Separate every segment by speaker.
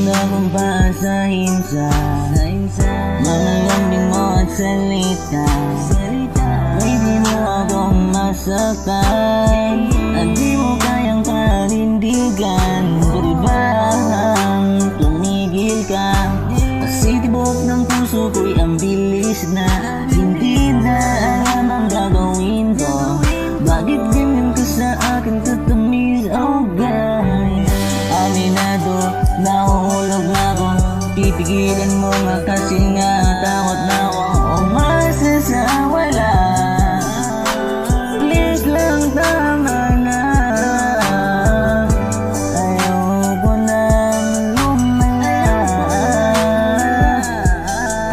Speaker 1: na kung paasahin sa mga lambing mo at salita. May di mo akong masaktan at di mo kayang panindigan. Pwede ba tumigil ka? Kasi tibok ng puso ko'y ang bilis na hindi na alam ang gagawin ko. Bakit ganyan ka sa akin tatamis? Oh God, aminado, nahuhulog na ako. Pipigilan mo nga kasi nga takot na ako umasa sa wala. Please lang, tama na. Ayoko nang lumaya.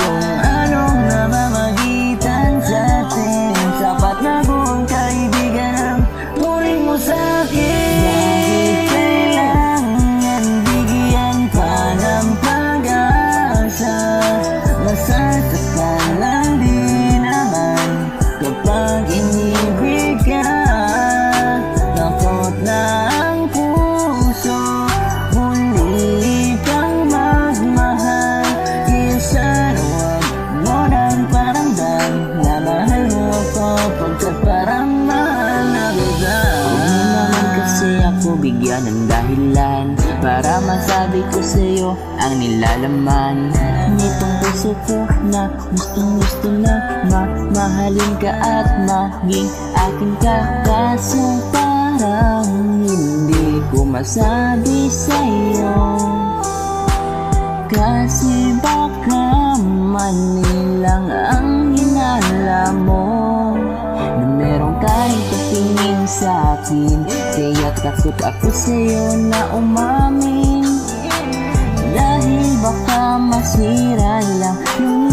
Speaker 1: Kung anong namamagitan sa atin, sapat na kung kaibigan ang turing mo sa akin. Bakit kailangan bigyan pa ng pag-asa? Masasaktan lang din naman kapag inibig ka. Takot na ang puso, muli kang magmahal. Kaya sana huwag mo nang paramdam na mahal mo ako pagkat parang mahal na kita. Huwag mo naman kasi ako bigyan ng dahilan para masabi ko sa'yo ang nilalaman nitong puso ko na gustong gusto na mahalin ka at maging akin ka. Kaso parang hindi ko masabi sa'yo kasi baka mali lang ang hinala mo na meron kahit patingin sa akin. Kaya takot ako sa'yo na umamin dahil baka masira lang yung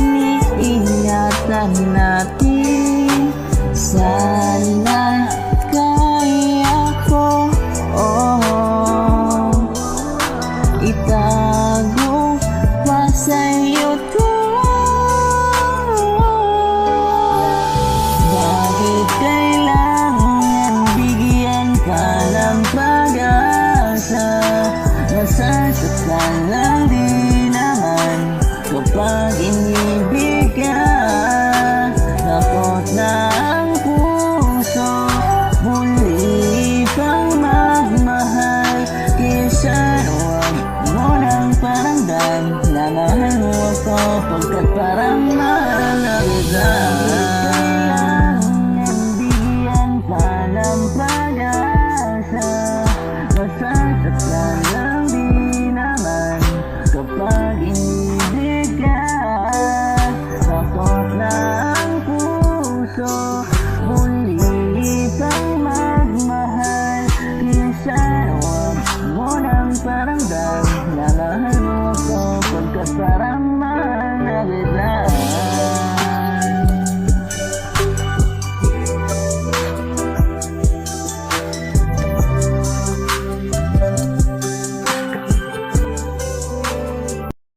Speaker 1: iniingatan natin. Sana kaya ko itago pa sa'yo to. Bakit kailangan bigyan ka ng pag-asa? Masasaktan lang din naman kapag inibig ka. Takot na ang puso, muli kang magmahal. Kaya sana huwag mo nang paramdam na mahal mo ako pagkat parang